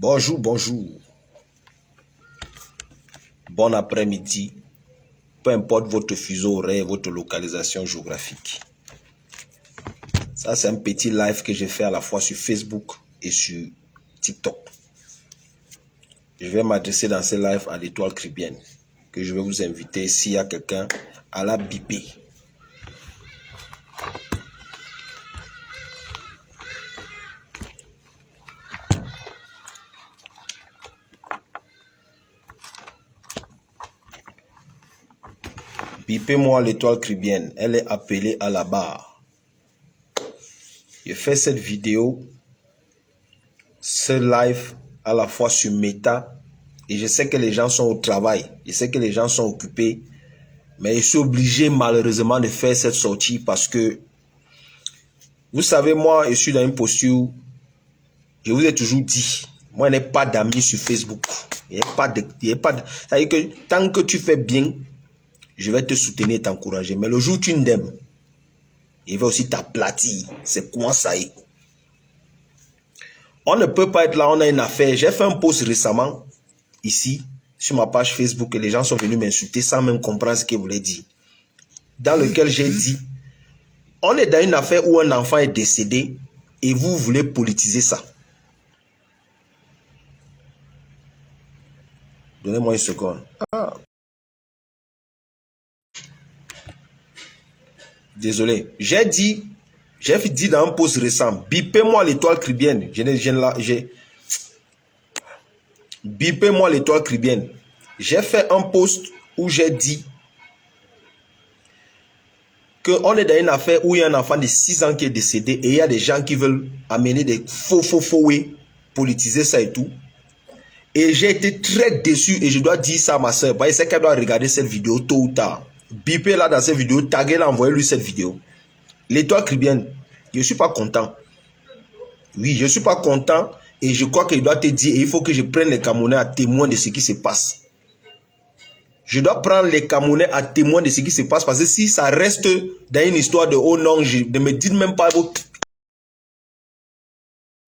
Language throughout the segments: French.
Bonjour, bonjour. Bon après-midi. Peu importe votre fuseau horaire, votre localisation géographique. Ça, c'est un petit live que j'ai fait à la fois sur Facebook et sur TikTok. Je vais m'adresser dans ce live à l'Étoile Caribbean, que je vais vous inviter, s'il y a quelqu'un, à la biper. Bipez-moi l'Étoile Caribbean, elle est appelée à la barre. Je fais cette vidéo, ce live à la fois sur Meta, et je sais que les gens sont au travail, je sais que les gens sont occupés, mais je suis obligé malheureusement de faire cette sortie parce que, vous savez, moi je suis dans une posture, je vous ai toujours dit, moi je n'ai pas d'amis sur Facebook, c'est-à-dire que tant que tu fais bien, je vais te soutenir et t'encourager, mais le jour où tu n'aimes, il va aussi t'aplatir, c'est comment ça est. On ne peut pas être là, on a une affaire. J'ai fait un post récemment, ici, sur ma page Facebook, et les gens sont venus m'insulter sans même comprendre ce qu'ils voulaient dire. Dans lequel j'ai dit, on est dans une affaire où un enfant est décédé, et vous voulez politiser ça. Donnez-moi une seconde. Désolé. J'ai dit dans un post récent, bipez-moi l'Étoile Caribbean. Bipez-moi l'Étoile Caribbean. J'ai fait un post où j'ai dit qu'on est dans une affaire où il y a un enfant de 6 ans qui est décédé et il y a des gens qui veulent amener des faux politiser ça et tout. Et j'ai été très déçu et je dois dire ça à ma soeur. Parce que c'est qu'elle doit regarder cette vidéo tôt ou tard. Bipez là dans cette vidéo, taguez-la, envoyez-lui cette vidéo. L'Étoile Caribbean, je ne suis pas content. Oui, je ne suis pas content et je crois qu'il doit te dire, il faut que je prenne les Camerounais à témoin de ce qui se passe. Je dois prendre les Camerounais à témoin de ce qui se passe parce que si ça reste dans une histoire de oh non, ne me dites même pas,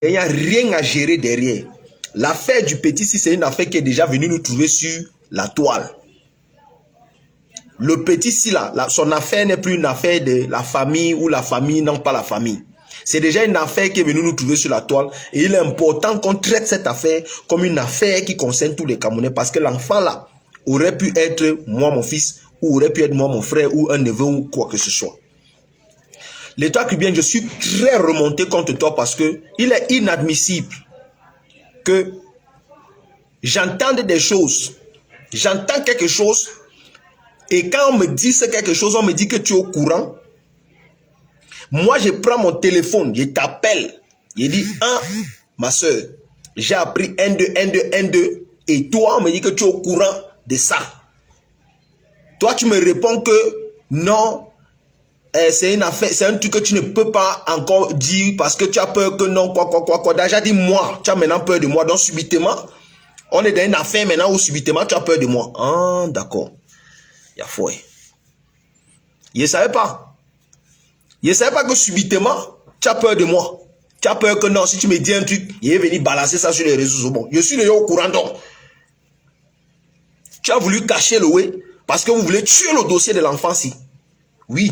il n'y a rien à gérer derrière. L'affaire du petit, si c'est une affaire qui est déjà venue nous trouver sur la toile. Le petit, si là, son affaire n'est plus une affaire de la famille ou la famille, non pas la famille. C'est déjà une affaire qui est venue nous trouver sur la toile. Et il est important qu'on traite cette affaire comme une affaire qui concerne tous les Camerounais. Parce que l'enfant là aurait pu être moi mon fils, ou aurait pu être moi mon frère, ou un neveu, ou quoi que ce soit. L'Étoile Caribbean, je suis très remonté contre toi parce que il est inadmissible que j'entende des choses. J'entends quelque chose. Et quand on me dit quelque chose, on me dit que tu es au courant. Moi, je prends mon téléphone, je t'appelle. Je dis, ma soeur, j'ai appris N2. Et toi, on me dit que tu es au courant de ça. Toi, tu me réponds que non, c'est une affaire, c'est un truc que tu ne peux pas encore dire parce que tu as peur que non, quoi. Déjà dit moi, tu as maintenant peur de moi. Donc, subitement, on est dans une affaire maintenant où subitement, tu as peur de moi. Ah, d'accord. Il y a foi. Je ne savais pas. Je ne savais pas que subitement, tu as peur de moi. Tu as peur que non, si tu me dis un truc, il est venu balancer ça sur les réseaux sociaux. Bon, je suis déjà au courant donc. Tu as voulu cacher le way parce que vous voulez tuer le dossier de l'enfant-ci. Oui.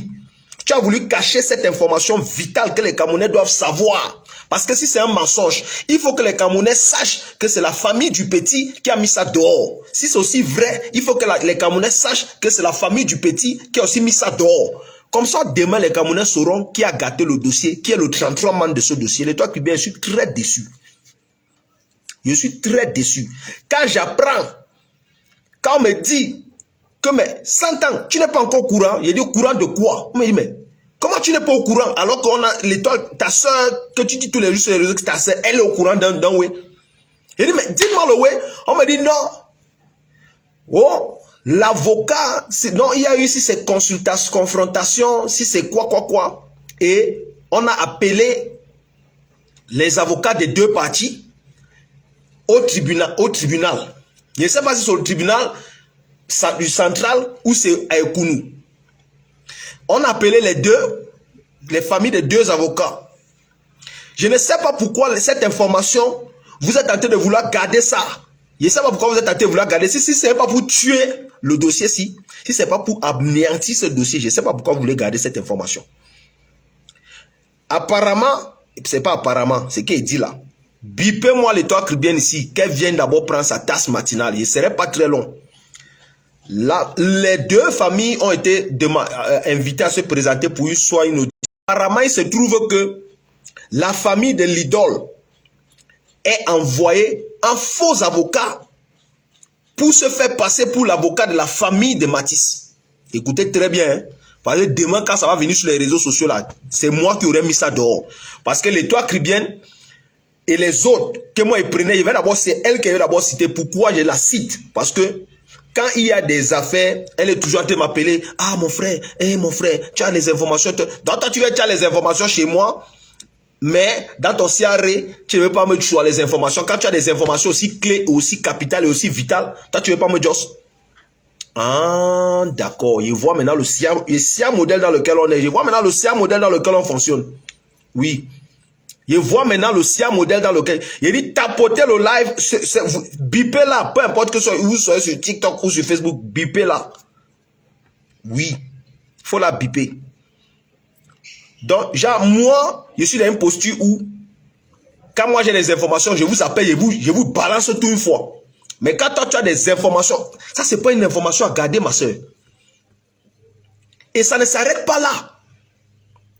Tu as voulu cacher cette information vitale que les Camerounais doivent savoir. Parce que si c'est un mensonge, il faut que les Camerounais sachent que c'est la famille du petit qui a mis ça dehors. Si c'est aussi vrai, il faut que les Camerounais sachent que c'est la famille du petit qui a aussi mis ça dehors. Comme ça, demain, les Camerounais sauront qui a gâté le dossier, qui est le 33 membre de ce dossier. L'Étoile Caribbean, je suis très déçu. Je suis très déçu. Quand j'apprends, quand on me dit que, mais 100 ans, tu n'es pas encore au courant. Je dis au courant de quoi? On me dit, mais comment tu n'es pas au courant alors qu'on a l'Étoile, ta soeur, que tu dis tous les jours sur les réseaux que ta soeur, elle est au courant d'un way. Je dis, mais dis-moi le way. On me dit, non. Oh, l'avocat, non, il y a eu si c'est consultation, confrontation, si c'est quoi. Et on a appelé les avocats des deux parties au tribunal. Je ne sais pas si c'est au tribunal du central ou c'est à Ekounou. On a appelé les familles des deux avocats. Je ne sais pas pourquoi cette information vous êtes en train de vouloir garder ça. Je ne sais pas pourquoi vous êtes en train de vouloir garder. Si ce n'est pas pour tuer le dossier, si ce n'est pas pour anéantir ce dossier, je ne sais pas pourquoi vous voulez garder cette information. Apparemment, ce n'est pas apparemment, c'est ce qu'il dit là. Bipez-moi l'étoile caribéenne ici, qu'elle vienne d'abord prendre sa tasse matinale. Il ne serait pas très long. Là, les deux familles ont été invitées à se présenter pour une soirée. Apparemment, il se trouve que la famille de l'idole est envoyée un faux avocat pour se faire passer pour l'avocat de la famille de Matisse. Écoutez très bien, hein? Parce que demain, quand ça va venir sur les réseaux sociaux, là, c'est moi qui aurais mis ça dehors. Parce que l'étoile caribéenne et les autres que moi, ils prenaient, c'est elle qui avait d'abord cité. Pourquoi je la cite? Parce que quand il y a des affaires, elle est toujours en train de m'appeler. Ah, mon frère, tu as les informations. Dans toi, tu as les informations chez moi. Mais dans ton CRE, tu ne veux pas me dire les informations. Quand tu as des informations aussi clés, aussi capitales et aussi vitales, toi, tu ne veux pas me dire. Ah, d'accord. Je vois maintenant le SIAM modèle dans lequel on est. Je vois maintenant le SIAM modèle dans lequel on fonctionne. Oui. Je vois maintenant le SIAM modèle dans lequel... Il dit tapotez le live, bipez là, peu importe que vous soyez sur TikTok ou sur Facebook, bipez là. Oui. Il faut la biper. Donc, genre, moi, je suis dans une posture où, quand moi j'ai des informations, je vous appelle, je vous balance tout une fois. Mais quand toi tu as des informations, ça c'est pas une information à garder, ma soeur. Et ça ne s'arrête pas là.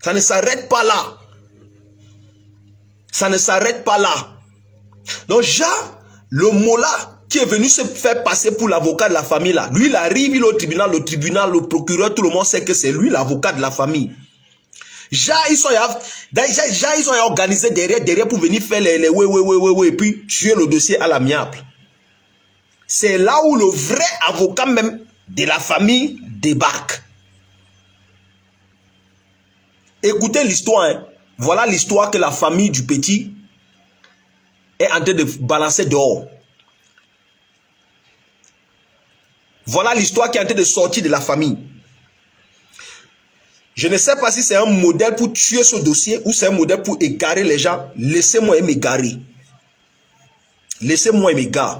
Ça ne s'arrête pas là. Ça ne s'arrête pas là. Donc, genre, le Mola qui est venu se faire passer pour l'avocat de la famille là, lui il arrive, il est au tribunal, le procureur, tout le monde sait que c'est lui l'avocat de la famille. Ils ont organisé derrière pour venir faire les et puis tuer le dossier à l'amiable. C'est là où le vrai avocat même de la famille débarque. Écoutez l'histoire. Hein. Voilà l'histoire que la famille du petit est en train de balancer dehors. Voilà l'histoire qui est en train de sortir de la famille. Je ne sais pas si c'est un modèle pour tuer ce dossier ou c'est un modèle pour égarer les gens. Laissez-moi m'égarer. Laissez-moi m'égarer.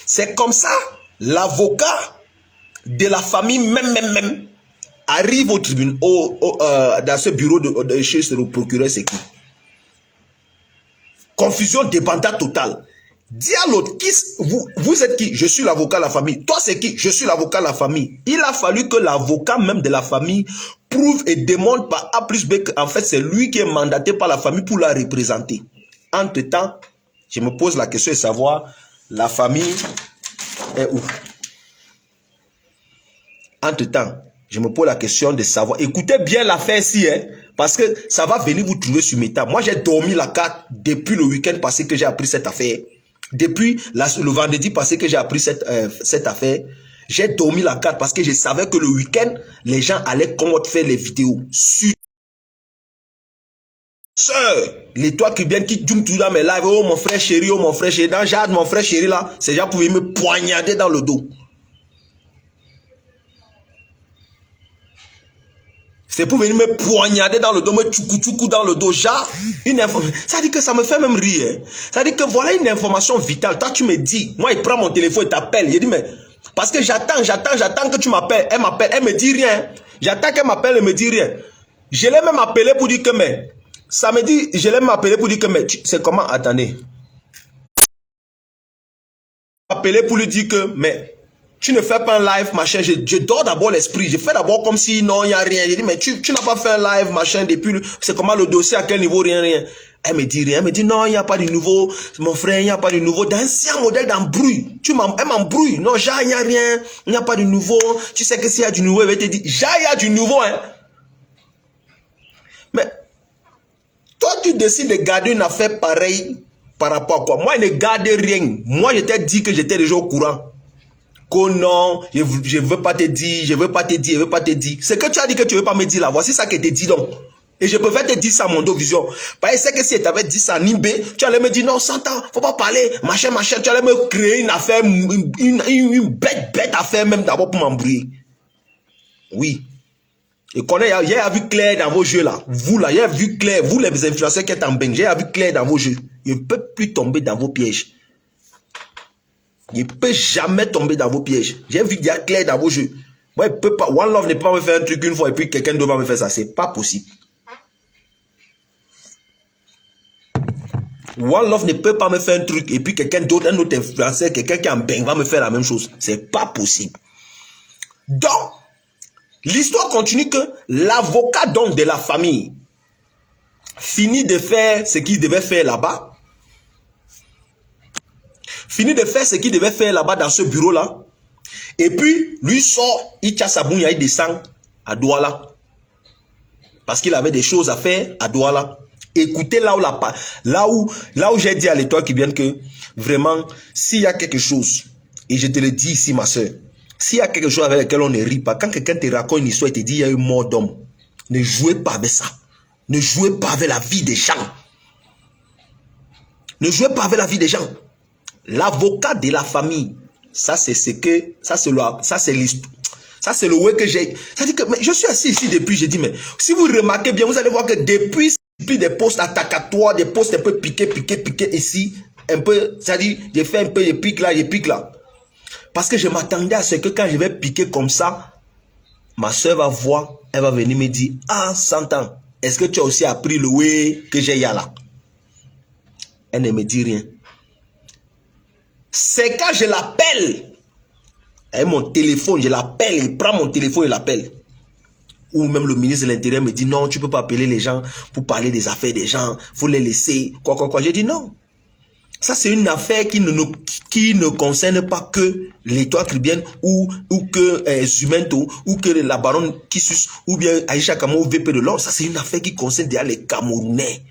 C'est comme ça, l'avocat de la famille même arrive au tribunal, dans ce bureau de chez le procureur, c'est qui? Confusion, débandade totale. Dis à l'autre, vous êtes qui? Je suis l'avocat de la famille. Toi, c'est qui? Je suis l'avocat de la famille. Il a fallu que l'avocat même de la famille prouve et démontre par A plus B qu'en fait, c'est lui qui est mandaté par la famille pour la représenter. Entre-temps, je me pose la question de savoir, la famille est où? Entre-temps, je me pose la question de savoir. Écoutez bien l'affaire ici, hein, parce que ça va venir vous trouver sur mes tables. Moi, j'ai dormi la carte depuis le week-end passé que j'ai appris cette affaire. Depuis le vendredi passé que j'ai appris cette affaire, j'ai dormi la carte parce que je savais que le week-end, les gens allaient faire les vidéos. Sœur, l'étoile qui vient, qui zoome tout dans mes lives, oh mon frère chéri, dans Jade, mon frère chéri là, ces gens pouvaient me poignarder dans le dos. C'est pour venir me poignarder dans le dos, me tchoukou dans le dos. Genre, ça dit que ça me fait même rire. Ça dit que voilà une information vitale. Toi, tu me dis, moi, il prend mon téléphone et t'appelle. Il dit, mais, parce que j'attends que tu m'appelles. Elle m'appelle, elle me dit rien. J'attends qu'elle m'appelle, elle me dit rien. Je l'ai même appelé pour dire que, mais, samedi, je l'ai même appelé pour dire que, mais, c'est comment, attendez. Appelé pour lui dire que, mais, tu ne fais pas un live, machin. Je dors d'abord l'esprit. Je fais d'abord comme si non, il n'y a rien. Je dis, mais tu n'as pas fait un live, machin, depuis. C'est comment le dossier, à quel niveau, rien. Elle me dit rien. Elle me dit, non, il n'y a pas de nouveau. Mon frère, il n'y a pas de nouveau. D'ancien modèle d'embrouille. Elle m'embrouille. Non, genre, il n'y a rien. Il n'y a pas de nouveau. Tu sais que s'il y a du nouveau, elle va te dire, genre, il y a du nouveau, hein. Mais, toi, tu décides de garder une affaire pareille par rapport à quoi? Moi, je ne garde rien. Moi, je t'ai dit que j'étais déjà au courant. Oh non, je ne veux pas te dire, je ne veux pas te dire. C'est que tu as dit que tu ne veux pas me dire là. Voici ça que te dit donc. Et je préfère te dire ça, mon dos vision. Parce que c'est que si tu avais dit ça, Nimbé, tu allais me dire non, 100 ans, faut pas parler, machin. Tu allais me créer une affaire, une bête affaire même d'abord pour m'embrouiller. Oui. Et connais, j'ai vu clair dans vos jeux là. Vous là, j'ai vu clair. Vous les influenceurs qui êtes en bain, j'ai vu clair dans vos jeux. Je ne peux plus tomber dans vos pièges. Je ne peux jamais tomber dans vos pièges. J'ai vu clair dans vos jeux. Moi, il peut pas. One Love ne peut pas me faire un truc une fois et puis quelqu'un d'autre va me faire ça. C'est pas possible. One Love ne peut pas me faire un truc et puis quelqu'un d'autre, un autre influenceur, quelqu'un qui est en bain va me faire la même chose. C'est pas possible. Donc, l'histoire continue que l'avocat donc de la famille finit de faire ce qu'il devait faire là-bas. Finit de faire ce qu'il devait faire là-bas dans ce bureau-là. Et puis, lui sort, il tient sa bouille, il descend à Douala. Parce qu'il avait des choses à faire à Douala. Écoutez là où j'ai dit à l'étoile qui vient que vraiment, s'il y a quelque chose, et je te le dis ici, ma soeur, s'il y a quelque chose avec lequel on ne rit pas, quand quelqu'un te raconte une histoire et te dit il y a eu mort d'homme, ne jouez pas avec ça. Ne jouez pas avec la vie des gens. Ne jouez pas avec la vie des gens. L'avocat de la famille, ça c'est ce que, ça c'est l'histoire. Ça c'est le way que j'ai. Ça dit que mais je suis assis ici depuis, j'ai dit mais si vous remarquez bien, vous allez voir que depuis des postes attaquatoires, des postes un peu piqués ici, un peu, ça dit, j'ai fait un peu, je pique là. Parce que je m'attendais à ce que quand je vais piquer comme ça, ma soeur va voir, elle va venir me dire, ah, 100 ans, est-ce que tu as aussi appris le way que j'ai là? Elle ne me dit rien. C'est quand je l'appelle, avec mon téléphone, je l'appelle, il prend mon téléphone et l'appelle. Ou même le ministre de l'Intérieur me dit, non, tu ne peux pas appeler les gens pour parler des affaires des gens, il faut les laisser, quoi. J'ai dit non. Ça, c'est une affaire qui ne concerne pas que l'étoile caribéenne ou que Zumento ou que la baronne Kissus ou bien Aïcha Kamau VP de l'or. Ça, c'est une affaire qui concerne déjà les Camerounais.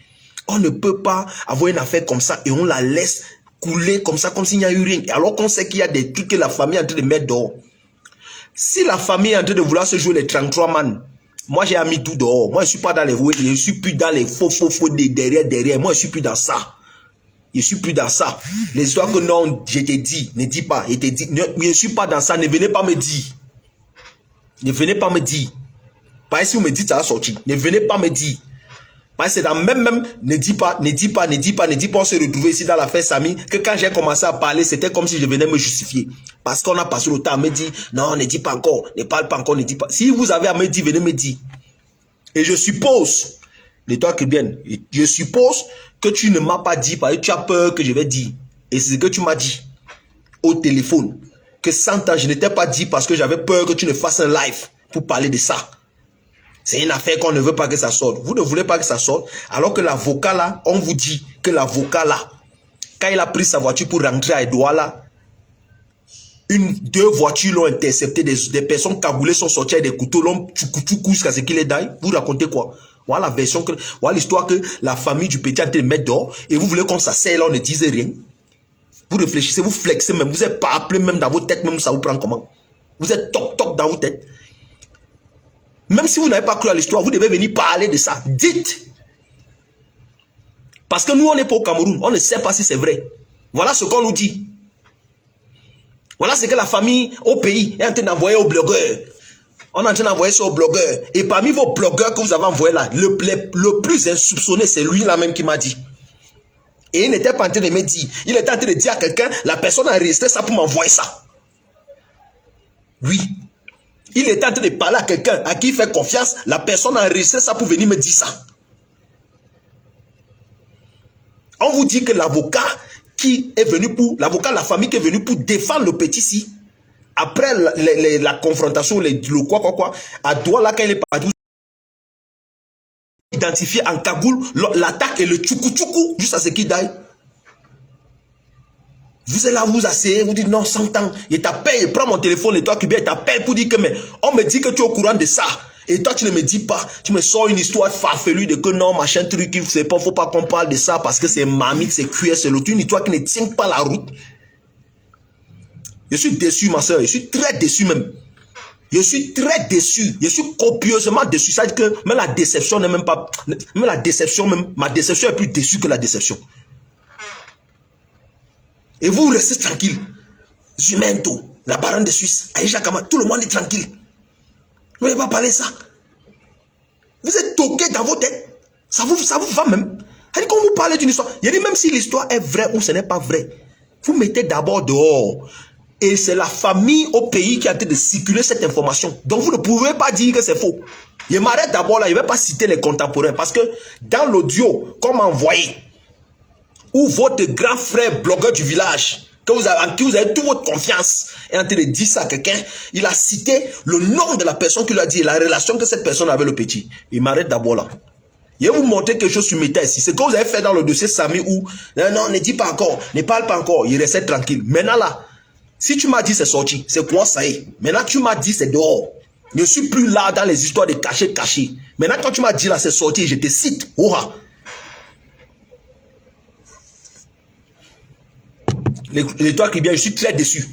On ne peut pas avoir une affaire comme ça et on la laisse couler comme ça, comme s'il n'y a eu rien. Alors qu'on sait qu'il y a des trucs que la famille est en train de mettre dehors. Si la famille est en train de vouloir se jouer les 33 man, moi j'ai mis tout dehors. Moi je ne suis pas dans les je ne suis plus dans les faux derrière. Moi je ne suis plus dans ça. Je ne suis plus dans ça. Les histoires que non, je t'ai dit, ne dis pas. Je t'ai dit, je ne suis pas dans ça. Ne venez pas me dire. Ne venez pas me dire. Parce que si vous me dites ça va sortir. Ne venez pas me dire. Parce que c'est dans même, ne dis pas, on se retrouve ici dans l'affaire Samy, que quand j'ai commencé à parler, c'était comme si je venais me justifier. Parce qu'on a passé le temps à me dire, non, ne dis pas encore, ne parle pas encore, ne dis pas. Si vous avez à me dire, venez me dire. Et je suppose, l'étoile caribéenne, je suppose que tu ne m'as pas dit parce que tu as peur que je vais dire. Et c'est ce que tu m'as dit au téléphone. Que 100 ans, je ne t'ai pas dit parce que j'avais peur que tu ne fasses un live pour parler de ça. C'est une affaire qu'on ne veut pas que ça sorte. Vous ne voulez pas que ça sorte. Alors que l'avocat là, on vous dit que l'avocat là, quand il a pris sa voiture pour rentrer à Douala, deux voitures l'ont intercepté, des personnes cagoulées sont sorties avec des couteaux, l'ont tchoukou jusqu'à ce qu'il est d'ailleurs. Vous racontez quoi? Voilà la version, voilà l'histoire que la famille du petit a été mettre dehors et vous voulez qu'on s'asseye là, on ne dise rien. Vous réfléchissez, vous flexez même, vous n'êtes pas appelé même dans vos têtes, même ça vous prend comment? Vous êtes toc dans vos têtes. Même si vous n'avez pas cru à l'histoire, vous devez venir parler de ça. Dites. Parce que nous, on n'est pas au Cameroun. On ne sait pas si c'est vrai. Voilà ce qu'on nous dit. Voilà ce que la famille au pays est en train d'envoyer aux blogueurs. On est en train d'envoyer ça aux blogueurs. Et parmi vos blogueurs que vous avez envoyés là, le plus insoupçonné, c'est lui-là même qui m'a dit. Et il n'était pas en train de me dire. Il était en train de dire à quelqu'un, la personne a enregistré ça pour m'envoyer ça. Oui. Il était en train de parler à quelqu'un à qui il fait confiance. La personne a enregistré ça pour venir me dire ça. On vous dit que l'avocat qui est venu pour... L'avocat de la famille qui est venu pour défendre le petit-ci. Après la confrontation, le quoi, à Douala, quand il est parti, identifié en cagoule, l'attaque et le tchoukou, juste à ce qu'il daille. Vous êtes là, vous asseyez, vous dites non, 100 ans, il t'appelle, il prend mon téléphone, et toi qui il t'appelle pour dire que mais on me dit que tu es au courant de ça. Et toi tu ne me dis pas, tu me sors une histoire farfelue de que non, machin truc, il ne faut pas qu'on parle de ça parce que c'est mamie, c'est cuir, c'est l'autre, une histoire qui ne tient pas la route. Je suis déçu, ma soeur, je suis très déçu même. Je suis très déçu, je suis copieusement déçu. Ça veut dire que même la déception n'est même pas, même la déception, même ma déception est plus déçue que la déception. Et vous restez tranquille. Zumento, la baronne de Suisse, Aïcha Kama, tout le monde est tranquille. Vous ne pouvez pas parler ça. Vous êtes toqué dans vos têtes. Ça vous va même. Quand vous parlez d'une histoire, il dit même si l'histoire est vraie ou ce n'est pas vrai, vous mettez d'abord dehors. Et c'est la famille au pays qui a en train de circuler cette information. Donc vous ne pouvez pas dire que c'est faux. Je m'arrête d'abord là, je ne vais pas citer les contemporains parce que dans l'audio, comme envoyé, où votre grand frère blogueur du village, en qui vous avez toute votre confiance, est en train de dire ça à quelqu'un, il a cité le nom de la personne qui lui a dit, la relation que cette personne avait avec le petit. Je m'arrête d'abord là. Je vais vous montrer quelque chose sur Meta ici. C'est ce que vous avez fait dans le dossier Samy où, non, ne dis pas encore, ne parle pas encore, il restait tranquille. Maintenant là, si tu m'as dit c'est sorti, c'est quoi ça y est? Maintenant tu m'as dit c'est dehors. Je ne suis plus là dans les histoires de cacher. Maintenant quand tu m'as dit là c'est sorti, je te cite. Oha. Les toi qui viennent, je suis très déçu.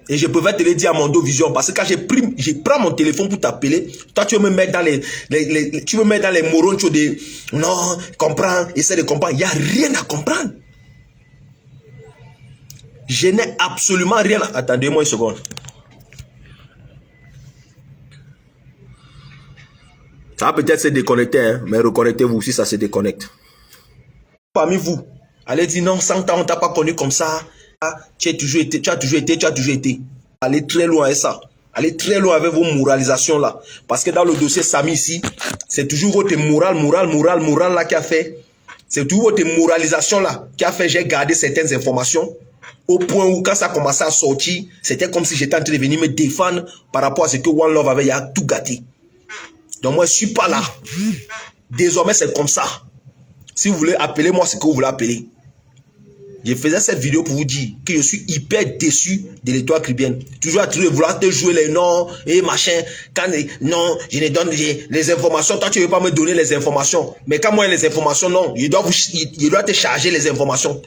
Et je pouvais te le dire à mon dos vision parce que quand je prends mon téléphone pour t'appeler, toi tu veux me mettre dans les morons, tu dis non, comprends, essaie de comprendre. Il n'y a rien à comprendre. Je n'ai absolument rien à... Attendez-moi une seconde. Ça va peut-être se déconnecter, hein, mais reconnectez-vous si ça se déconnecte. Parmi vous, allez dire non, 100 ans, on t'a pas connu comme ça. Tu as toujours été. Allez très loin avec ça. Allez très loin avec vos moralisations là. Parce que dans le dossier Samy ici, c'est toujours votre morale là qui a fait. C'est toujours votre moralisation là qui a fait j'ai gardé certaines informations. Au point où quand ça commençait à sortir, c'était comme si j'étais en train de venir me défendre par rapport à ce que One Love avait tout gâté. Donc moi je suis pas là. Désormais c'est comme ça. Si vous voulez appeler moi ce que vous voulez appeler. Je faisais cette vidéo pour vous dire que je suis hyper déçu de l'Étoile caribéenne. Toujours à vouloir te jouer les noms et machin. Quand non, je ne donne les informations. Toi, tu ne veux pas me donner les informations. Mais quand moi, les informations, non. Je dois te charger les informations.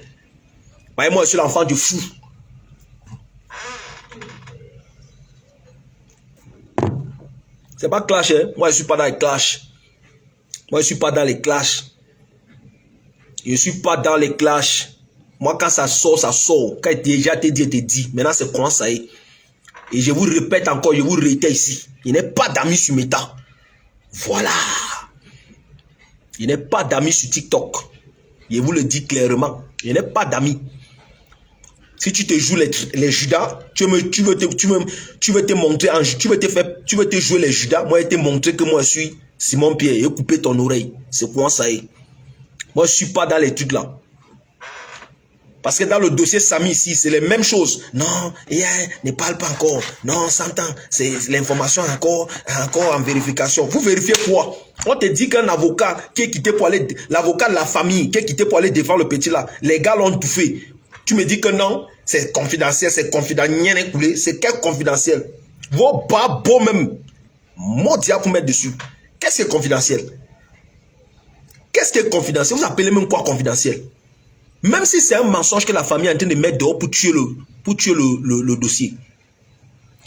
Voyez, moi, je suis l'enfant du fou. C'est pas clash, hein. Moi, je ne suis pas dans les clashs. Moi, je ne suis pas dans les clashs. Je ne suis pas dans les clashs. Moi, quand ça sort, ça sort. Quand déjà te dit. Maintenant, c'est comment ça est. Et je vous répète encore, je vous réitère ici. Il n'est pas d'amis sur Meta. Voilà. Il n'est pas d'amis sur TikTok. Je vous le dis clairement. Il n'est pas d'amis. Si tu te joues les Judas, tu veux te montrer, tu veux te jouer les Judas. Moi, je te montrer que moi, je suis Simon Pierre. Et couper ton oreille. C'est comment ça est. Moi, je ne suis pas dans l'étude là. Parce que dans le dossier Samy ici, c'est les mêmes choses. Non, ne parle pas encore. Non, 100 ans, c'est l'information encore en vérification. Vous vérifiez quoi? On te dit qu'un avocat qui est quitté pour aller, l'avocat de la famille qui est quitté pour aller défendre le petit là, les gars l'ont tout fait. Tu me dis que non, c'est confidentiel, c'est confidentiel. C'est quel confidentiel? Vos bas beaux même, mon diable pour mettre dessus. Qu'est-ce qui est confidentiel? Qu'est-ce qui est confidentiel? Vous appelez même quoi confidentiel? Même si c'est un mensonge que la famille est en train de mettre dehors pour tuer le dossier.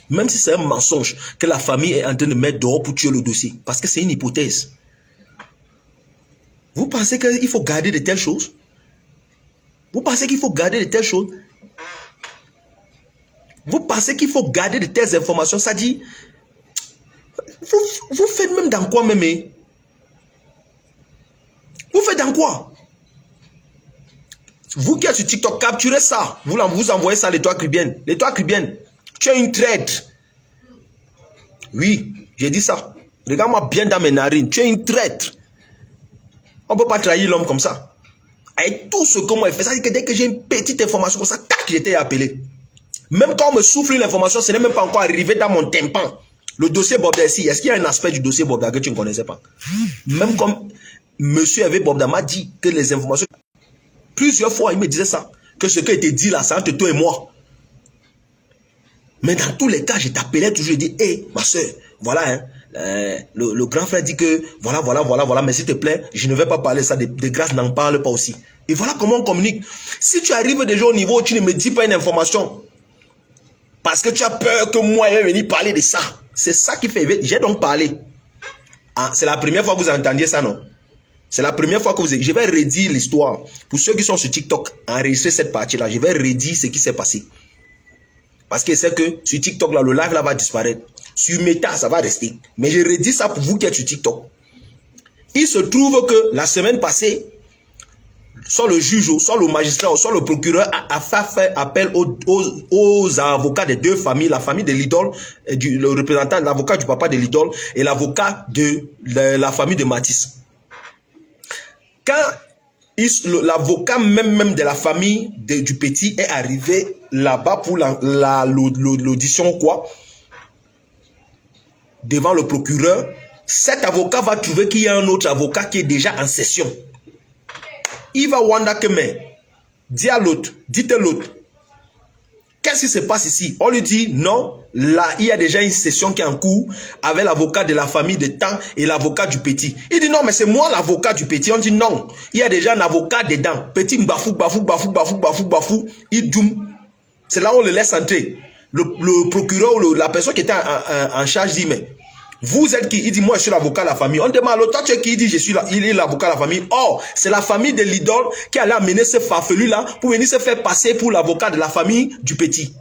Même si c'est un mensonge que la famille est en train de mettre dehors pour tuer le dossier. Parce que c'est une hypothèse. Vous pensez qu'il faut garder de telles choses? Vous pensez qu'il faut garder de telles choses? Vous pensez qu'il faut garder de telles informations? Ça dit, vous faites même dans quoi même? Vous faites dans quoi? Vous qui êtes sur TikTok, capturez ça. Vous envoyez ça à l'Étoile caribéenne. L'Étoile caribéenne, tu es une traître. Oui, j'ai dit ça. Regarde-moi bien dans mes narines. Tu es une traître. On ne peut pas trahir l'homme comme ça. Avec tout ce que moi j'ai fait, ça dit que dès que j'ai une petite information comme ça, tac, j'étais appelé. Même quand on me souffle l'information, ce n'est même pas encore arrivé dans mon tympan. Le dossier Bobda ici, est-ce qu'il y a un aspect du dossier Bobda que tu ne connaissais pas? Même comme monsieur Hervé Bobda m'a dit que les informations... Plusieurs fois, il me disait ça. Que ce qui a été dit là, c'est entre toi et moi. Mais dans tous les cas, je t'appelais toujours et dis, hé, ma soeur, voilà, hein, le grand frère dit que, voilà, mais s'il te plaît, je ne vais pas parler ça, de grâce, n'en parle pas aussi. Et voilà comment on communique. Si tu arrives déjà au niveau où tu ne me dis pas une information, parce que tu as peur que moi, je vais venir parler de ça. C'est ça qui fait, j'ai donc parlé. Ah, c'est la première fois que vous entendiez ça, non? C'est la première fois que je vais redire l'histoire. Pour ceux qui sont sur TikTok, enregistrer cette partie-là. Je vais redire ce qui s'est passé. Parce que c'est que sur TikTok, là, le live là va disparaître. Sur Meta, ça va rester. Mais je redis ça pour vous qui êtes sur TikTok. Il se trouve que la semaine passée, soit le juge, soit le magistrat, soit le procureur a fait appel aux avocats des deux familles, la famille de l'idole, le représentant, l'avocat du papa de l'idole et l'avocat de la famille de Matisse. Quand l'avocat même de la famille du petit est arrivé là-bas pour l'audition quoi, devant le procureur, cet avocat va trouver qu'il y a un autre avocat qui est déjà en session. Il va wonder que mais, dis à l'autre, dites à l'autre, qu'est-ce qui se passe ici? On lui dit non, là il y a déjà une session qui est en cours avec l'avocat de la famille de Tan et l'avocat du petit. Il dit non, mais c'est moi l'avocat du petit. On dit non, il y a déjà un avocat dedans. Petit bafou, il doum. C'est là où on le laisse entrer. Le procureur ou la personne qui était en charge dit mais vous êtes qui? Il dit moi je suis l'avocat de la famille. On demande l'autre, tu es qui? Il dit je suis là, il est l'avocat de la famille. Or c'est la famille de l'idole qui allait amener ce farfelu là pour venir se faire passer pour l'avocat de la famille du petit.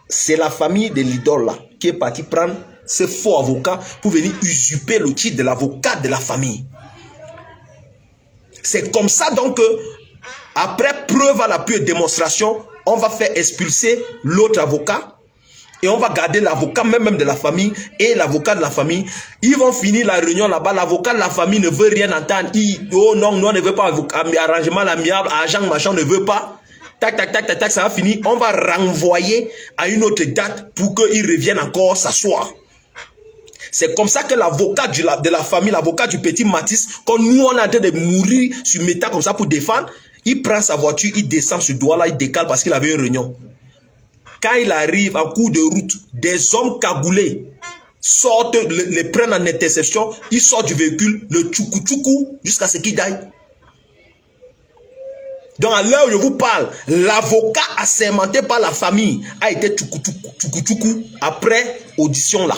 C'est la famille de l'idole là qui est parti prendre ce faux avocat pour venir usurper le titre de l'avocat de la famille. C'est comme ça donc que après preuve à l'appui et démonstration, on va faire expulser l'autre avocat. Et on va garder l'avocat même de la famille et l'avocat de la famille. Ils vont finir la réunion là-bas. L'avocat de la famille ne veut rien entendre. Oh non, nous on ne veut pas arrangement amiable, agent machin ne veut pas. Tac, tac, tac, tac, tac, ça va finir. On va renvoyer à une autre date pour qu'ils reviennent encore s'asseoir. C'est comme ça que l'avocat de la famille, l'avocat du petit Matisse, quand nous on est en train de mourir sur Meta comme ça pour défendre, il prend sa voiture, il descend ce doigt-là, il décale parce qu'il avait une réunion. Quand il arrive en cours de route, des hommes cagoulés sortent, les prennent en interception, ils sortent du véhicule, le tchoukou jusqu'à ce qu'il aille. Donc à l'heure où je vous parle, l'avocat assermenté par la famille a été tchoukou après audition là.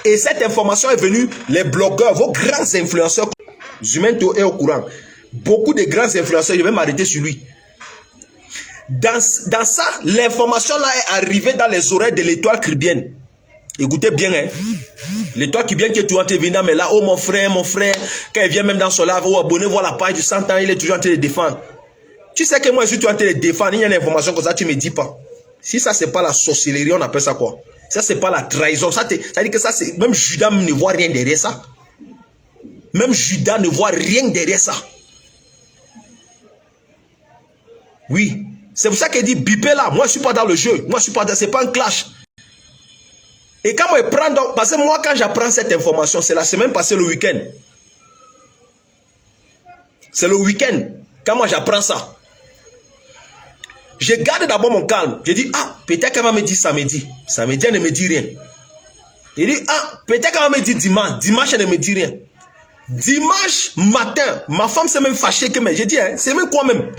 Et cette information est venue, les blogueurs, vos grands influenceurs, Zumento est au courant. Beaucoup de grands influenceurs, je vais m'arrêter sur lui. Dans ça, l'information là est arrivée dans les oreilles de l'étoile caribéenne. Écoutez bien, hein. L'étoile caribéenne qui est toujours en train de venir, mais là, oh mon frère, quand il vient même dans son live, oh abonnez-vous à la page du 100 ans, il est toujours en train de défendre. Tu sais que moi, je suis toujours en train de défendre, il y a une information comme ça, tu ne me dis pas. Si ça, c'est pas la sorcellerie, on appelle ça quoi? Ça, c'est pas la trahison. Ça dit que ça, c'est. Même Judas ne voit rien derrière ça. Même Judas ne voit rien derrière ça. Oui. C'est pour ça qu'il dit bipez là. Moi, je ne suis pas dans le jeu. Moi, je suis pas dans. C'est pas un clash. Et quand moi, je prends. Donc, parce que moi, quand j'apprends cette information, c'est la semaine passée, le week-end. C'est le week-end. Quand moi, j'apprends ça. Je garde d'abord mon calme. Je dis, ah, peut-être qu'elle va me dire samedi. Samedi, elle ne me dit rien. Je dis, ah, peut-être qu'elle va me dire dimanche. Dimanche, elle ne me dit rien. Dimanche matin, ma femme s'est même fâchée que mais. Je dis, hein, c'est même quoi même?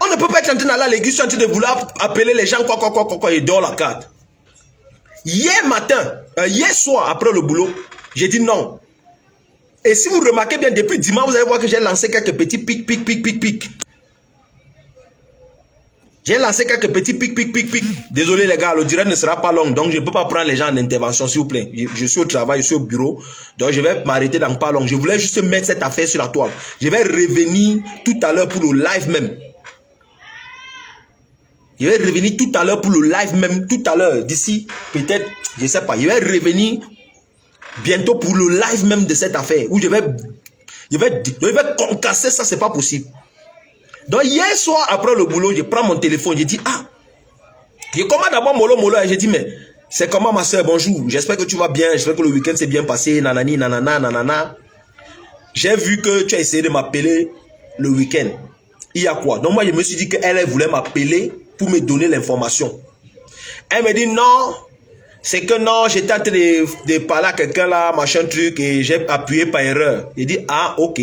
On ne peut pas être en train d'aller à l'église, je suis en train de vouloir appeler les gens, quoi, et dehors la carte. Hier matin, hier soir, après le boulot, j'ai dit non. Et si vous remarquez bien, depuis dimanche, vous allez voir que j'ai lancé quelques petits pics. J'ai lancé quelques petits pics. Désolé les gars, le direct ne sera pas long, donc je ne peux pas prendre les gens en intervention, s'il vous plaît. Je suis au travail, je suis au bureau, donc je vais m'arrêter dans pas long. Je voulais juste mettre cette affaire sur la toile. Je vais revenir tout à l'heure pour le live même. Je vais revenir tout à l'heure pour le live même, tout à l'heure, d'ici, peut-être, je ne sais pas. Je vais revenir bientôt pour le live même de cette affaire, où je vais concasser ça, c'est pas possible. Donc hier soir, après le boulot, je prends mon téléphone, je dis, ah, je commande d'abord Molo, et je dis, mais, c'est comment ma soeur, bonjour, j'espère que tu vas bien, j'espère que le week-end s'est bien passé, nanani, nanana. J'ai vu que tu as essayé de m'appeler le week-end. Il y a quoi? Donc moi, je me suis dit qu'elle voulait m'appeler pour me donner l'information. Elle me dit non, c'est que non, j'étais en train de parler à quelqu'un là, machin truc, et j'ai appuyé par erreur. J'ai dit, ah, ok.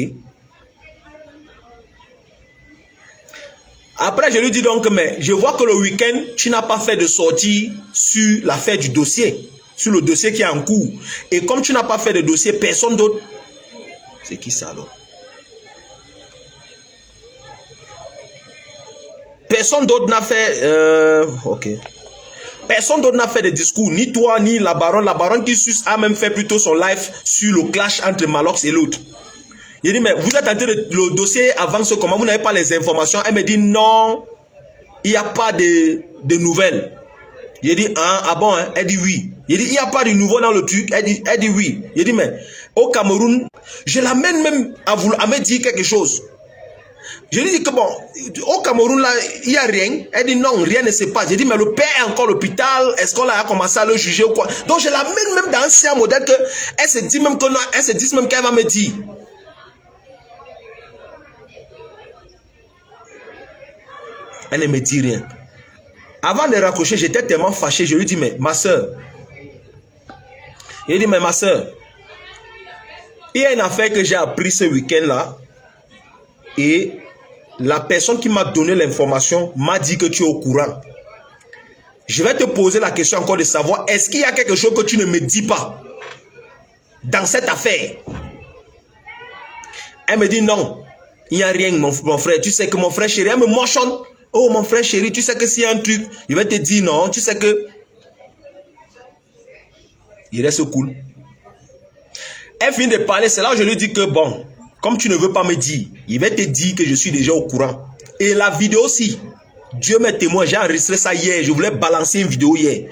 Après, je lui dis donc, mais je vois que le week-end, tu n'as pas fait de sortie sur l'affaire du dossier, sur le dossier qui est en cours. Et comme tu n'as pas fait de dossier, personne d'autre. C'est qui ça alors? Personne d'autre n'a fait... ok. Personne d'autre n'a fait de discours, ni toi, ni la baronne. La baronne qui suce a même fait plutôt son live sur le clash entre Malox et l'autre. Il dit, mais vous êtes en train de... Le dossier avance comment? Vous n'avez pas les informations? Elle me dit, non, il n'y a pas de nouvelles. Il dit, ah bon, hein? Elle dit oui. Il dit, il n'y a pas de nouveau dans le truc. Elle dit oui. Il dit, mais au Cameroun, je l'amène même à me dire quelque chose. Je lui dis que bon, au Cameroun là, il n'y a rien. Elle dit non, rien ne se passe. J'ai dit, mais le père est encore à l'hôpital. Est-ce qu'on a commencé à le juger ou quoi? Donc je l'amène même dans un ancien modèle que elle se dit même qu'elle va me dire. Elle ne me dit rien. Avant de raccrocher, j'étais tellement fâché. Je lui dis, mais ma soeur. Il dit, mais ma soeur, il y a une affaire que j'ai appris ce week-end là. Et la personne qui m'a donné l'information m'a dit que tu es au courant. Je vais te poser la question encore de savoir, est-ce qu'il y a quelque chose que tu ne me dis pas dans cette affaire? Elle me dit non, il n'y a rien mon frère. Tu sais que mon frère chéri, elle me mochonne. Oh mon frère chéri, tu sais que s'il y a un truc, je vais te dire non. Tu sais que... Il reste cool. Elle finit de parler, c'est là où je lui dis que bon... Comme tu ne veux pas me dire, il va te dire que je suis déjà au courant. Et la vidéo aussi, Dieu m'est témoin, j'ai enregistré ça hier, je voulais balancer une vidéo hier.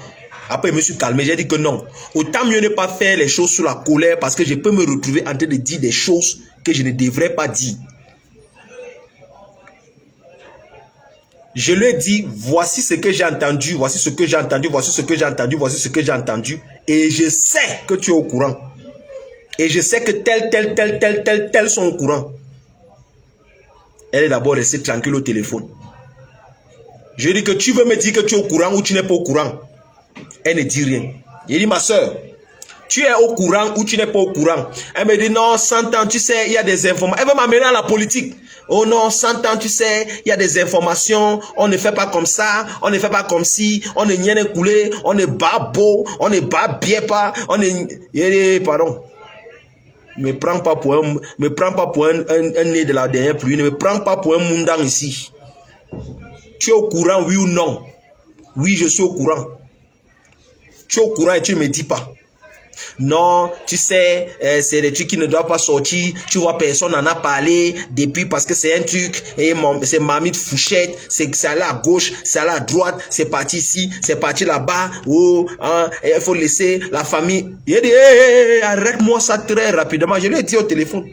Après, je me suis calmé, j'ai dit que non. Autant mieux ne pas faire les choses sous la colère parce que je peux me retrouver en train de dire des choses que je ne devrais pas dire. Je lui ai dit, voici ce que j'ai entendu, voici ce que j'ai entendu, voici ce que j'ai entendu, voici ce que j'ai entendu. Et je sais que tu es au courant. Et je sais que tel sont au courant. Elle est d'abord restée tranquille au téléphone. Je dis que tu veux me dire que tu es au courant ou tu n'es pas au courant. Elle ne dit rien. Je dis, ma soeur, tu es au courant ou tu n'es pas au courant. Elle me dit, non, 100 ans, tu sais, il y a des informations. Elle veut m'amener à la politique. Oh non, 100 ans, tu sais, il y a des informations. On ne fait pas comme ça, on ne fait pas comme si, on ne n'y coulé, on ne bat beau, on ne bat bien pas, on ne... Pardon. Me prends pas pour un nez de la dernière pluie. Ne me prends pas pour un mundang ici. Tu es au courant, oui ou non? Oui, je suis au courant. Tu es au courant et tu ne me dis pas. Non, tu sais, c'est des trucs qui ne doivent pas sortir. Tu vois, personne n'en a parlé depuis parce que c'est un truc. Et c'est Mamite Fouchette. C'est allé à gauche, c'est allé à droite. C'est parti ici, c'est parti là-bas. Oh, hein, il faut laisser la famille. Il a dit, hey, arrête-moi ça très rapidement. Je lui ai dit au téléphone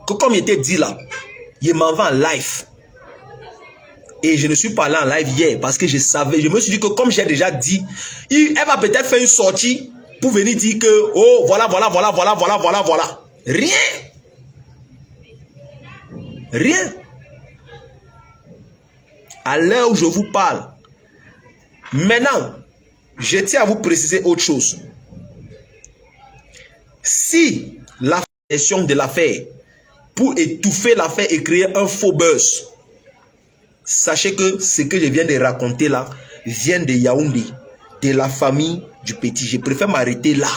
que comme il était dit là, il m'en va en live. Et je ne suis pas allé en live hier parce que je savais. Je me suis dit que comme j'ai déjà dit, elle va peut-être faire une sortie pour venir dire que, oh, voilà. Rien. Rien. À l'heure où je vous parle. Maintenant, je tiens à vous préciser autre chose. Si la version de l'affaire, pour étouffer l'affaire et créer un faux buzz, sachez que ce que je viens de raconter là vient de Yaoundé, de la famille du petit. Je préfère m'arrêter là.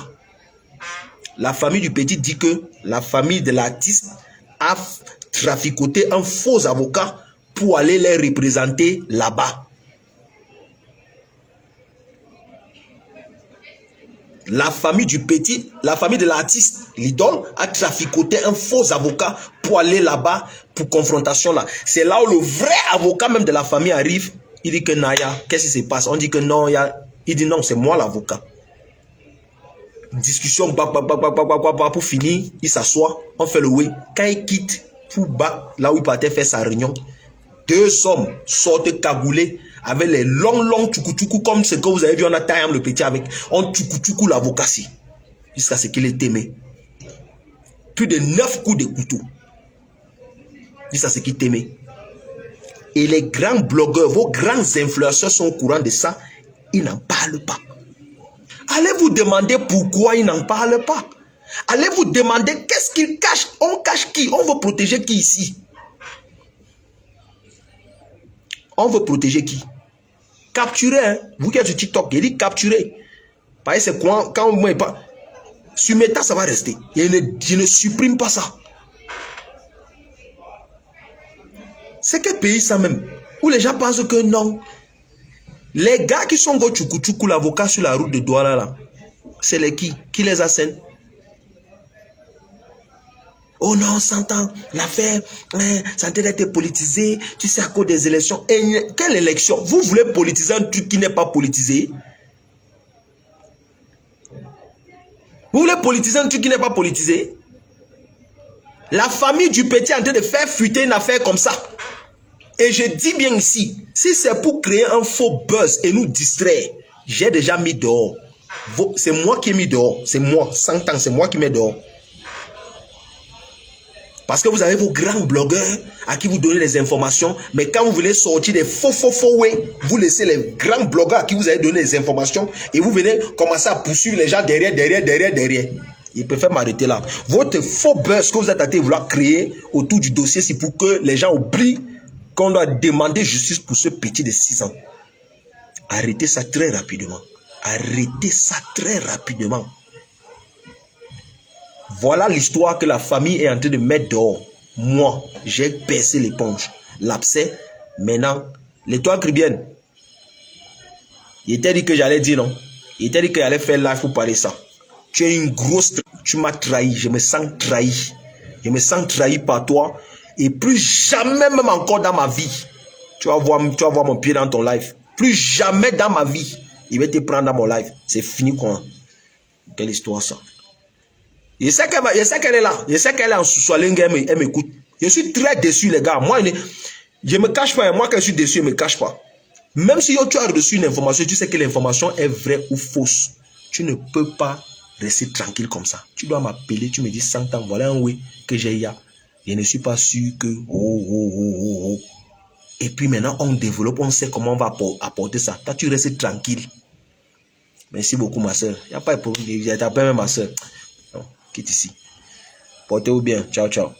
La famille du petit dit que la famille de l'artiste a traficoté un faux avocat pour aller les représenter là-bas. La famille du petit, la famille de l'artiste, l'idole, a traficoté un faux avocat pour aller là-bas pour confrontation là. C'est là où le vrai avocat même de la famille arrive. Il dit que Naya, qu'est-ce qui se passe? On dit que non, il dit non, c'est moi l'avocat. Discussion, pour finir, il s'assoit, on fait le way. Quand il quitte pour là où il partait faire sa réunion, deux hommes sortent cagoulés avec les longs tchoukouchoukou comme ce que vous avez vu, on a taillé le petit avec. On tchoukouchoukou l'avocat jusqu'à ce qu'il ait aimé. Plus de 9 coups de couteau. Jusqu'à ce qu'il t'aimait. Et les grands blogueurs, vos grands influenceurs sont au courant de ça. Ils n'en parlent pas. Allez vous demander pourquoi ils n'en parlent pas. Allez vous demander qu'est-ce qu'ils cachent. On cache qui? On veut protéger qui ici? On veut protéger qui? Capturer, hein? Vous qui êtes sur TikTok, il dit capturer. Parce que c'est quoi? Quand moi, sur Meta, ça va rester. Je ne supprime pas ça. C'est quel pays ça même? Où les gens pensent que non. Les gars qui sont Gochukuchuku, l'avocat sur la route de Douala, là, c'est les qui les assène? Oh non, 100 ans, l'affaire, ça doit être politisé, tu sais, à cause des élections. Et quelle élection? Vous voulez politiser un truc qui n'est pas politisé? Vous voulez politiser un truc qui n'est pas politisé? La famille du petit est en train de faire fuiter une affaire comme ça. Et je dis bien ici, si c'est pour créer un faux buzz et nous distraire, j'ai déjà mis dehors. C'est moi qui ai mis dehors. C'est moi, 100 ans, c'est moi qui mets dehors. Parce que vous avez vos grands blogueurs à qui vous donnez les informations, mais quand vous voulez sortir des faux way, vous laissez les grands blogueurs à qui vous avez donné les informations et vous venez commencer à poursuivre les gens derrière. Ils préfèrent m'arrêter là. Votre faux buzz que vous êtes en train de vouloir créer autour du dossier, c'est pour que les gens oublient qu'on doit demander justice pour ce petit de 6 ans. Arrêtez ça très rapidement. Arrêtez ça très rapidement. Voilà l'histoire que la famille est en train de mettre dehors. Moi, j'ai percé l'éponge. L'abcès, maintenant, l'étoile caribéenne. Il t'a dit que j'allais dire non. Il t'a dit que j'allais faire live pour parler de ça. Tu es une grosse... Tu m'as trahi. Je me sens trahi. Je me sens trahi par toi. Et plus jamais, même encore dans ma vie, tu vas voir mon pied dans ton live. Plus jamais dans ma vie, il va te prendre dans mon live. C'est fini quoi. Quelle histoire ça. Je sais qu'elle est là. Je sais qu'elle est en sous-soling, elle m'écoute. Je suis très déçu, les gars. Moi, je ne me cache pas. Moi, quand je suis déçu, je ne me cache pas. Même si tu as reçu une information, tu sais que l'information est vraie ou fausse. Tu ne peux pas rester tranquille comme ça. Tu dois m'appeler, tu me dis 100 ans, voilà un oui que j'ai ya. Je ne suis pas sûr que... Et puis maintenant, on développe, on sait comment on va apporter ça. Toi, tu restes tranquille. Merci beaucoup, ma soeur. Il n'y a pas de problème. Je t'appelle même ma soeur. Quitte ici. Portez-vous bien. Ciao, ciao.